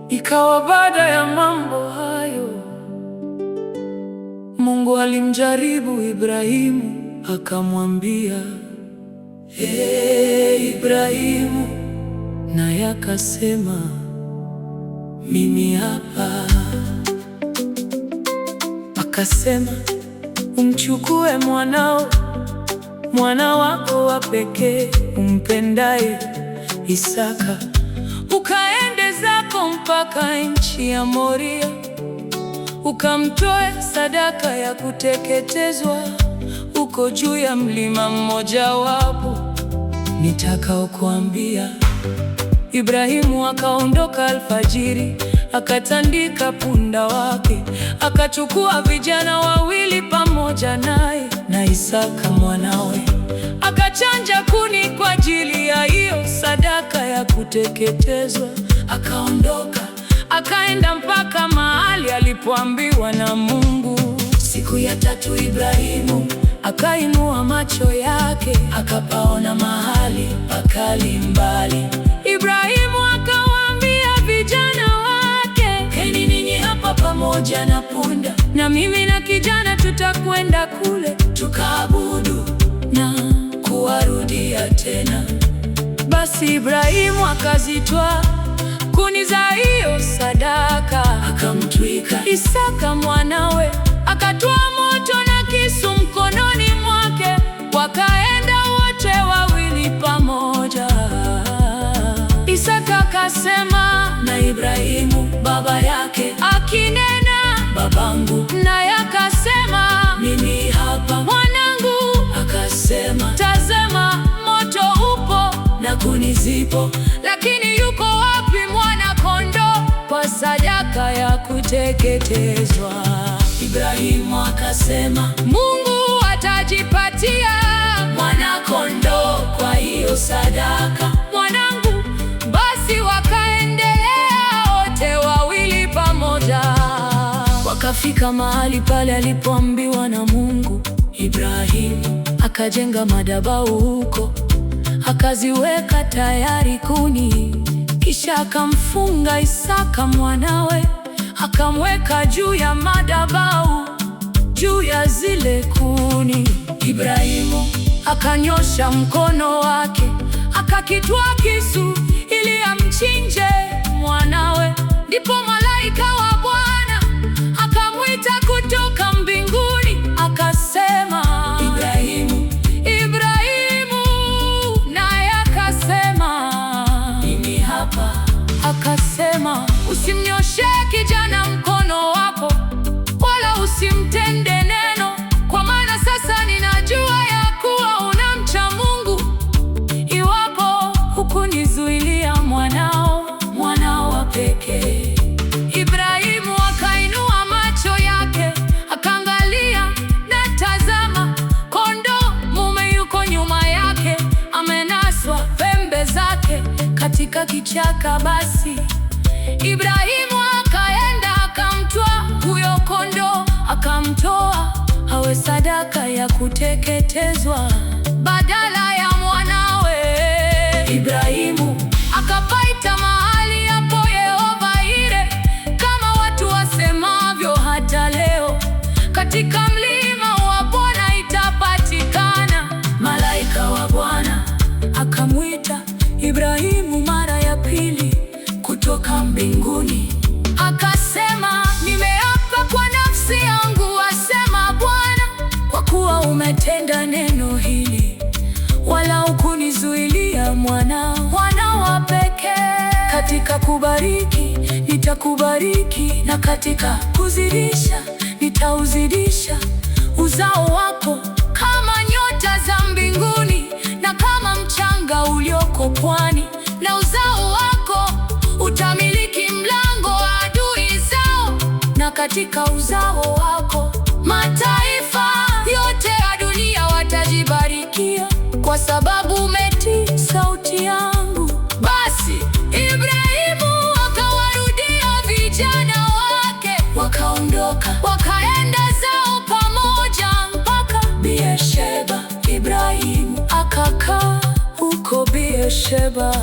Ikawa baada ya mambo hayo, Mungu alimjaribu Ibrahimu akamwambia, Ibrahimu, naye akasema, mimi hapa. Akasema, umchukue mwanao, mwana wako wa pekee umpendaye, Isaka, ukaende zako mpaka nchi ya Moria, ukamtoe sadaka ya kuteketezwa uko juu ya mlima mmoja wapo nitakaokuambia. Ibrahimu akaondoka alfajiri, akatandika punda wake, akachukua vijana wawili pamoja naye na Isaka mwanawe, akachanja kuni kwa ajili ya hiyo sadaka ya kuteketezwa. Akaondoka akaenda mpaka mahali alipoambiwa na Mungu. Siku ya tatu Ibrahimu akainua macho yake, akapaona mahali pakali mbali. Ibrahimu akawaambia vijana wake, keni ninyi hapa pamoja na punda, na mimi na kijana tutakwenda kule tukaabudu na kuwarudia tena. Basi Ibrahimu akazitwaa kuni za hiyo sadaka, akamtwika Isaka mwanawe, akatwaa moto na kisu mkononi mwake, wakaenda wote wawili pamoja. Isaka akasema na Ibrahimu baba yake, akinena, babangu, naye akasema, mimi hapa mwanangu. Akasema, tazama, moto upo na kuni zipo, lakini yuko wapi mwana-kondoo kwa sadaka ya kuteketezwa? Ibrahimu akasema, Mungu atajipatia mwana-kondoo kwa hiyo sadaka, mwanangu. Basi wakaendelea wote wawili pamoja, wakafika mahali pale alipoambiwa na Mungu. Ibrahimu akajenga madhabahu huko, akaziweka tayari kuni, kisha akamfunga Isaka mwanawe, akamweka juu ya madhabahu, juu ya zile kuni. Ibrahimu akanyosha mkono wake, akakitwaa kisu ili amchinje mwanawe. Ndipo malaika wa Bwana akamwita kutoka mbinguni, akasema, Ibrahimu, Ibrahimu, naye akasema, mimi hapa. Akasema, usimnyoshe kijana mkono wako, wala usimtende neno, kwa maana sasa ninajua ya kuwa unamcha Mungu, iwapo hukunizuilia mwanao wa pekee. Ibrahimu akainua macho yake, akaangalia, na tazama, kondoo mume yuko nyuma yake, amenaswa pembe zake katika kichaka. Basi Ibrahimu akaenda akamtwaa huyo kondoo, akamtoa awe sadaka ya kuteketezwa badala ya mwanawe. Ibrahimu akapaita mahali hapo Yehova Ire, kama watu wasemavyo hata leo, katika mlima wa Bwana itapatikana. Malaika wa Bwana akamwita Ibrahimu mara ya pili kutoka mbinguni, akasema, nimeapa kwa nafsi yangu, asema Bwana, kwa kuwa umetenda neno hili, wala hukunizuilia mwana wa pekee. Katika kubariki nitakubariki, na katika kuzidisha nitauzidisha uzao wako kama nyota za mbinguni, na kama mchanga ulioko pwani, na uzao wako utamiliki mlango wa adui zao, na katika uzao wako mataifa yote ya dunia watajibarikia, kwa sababu umetii sauti yangu. Basi Ibrahimu akawarudia vijana wake, wakaondoka wakaenda zao pamoja mpaka Beersheba. Ibrahimu akakaa huko Beersheba.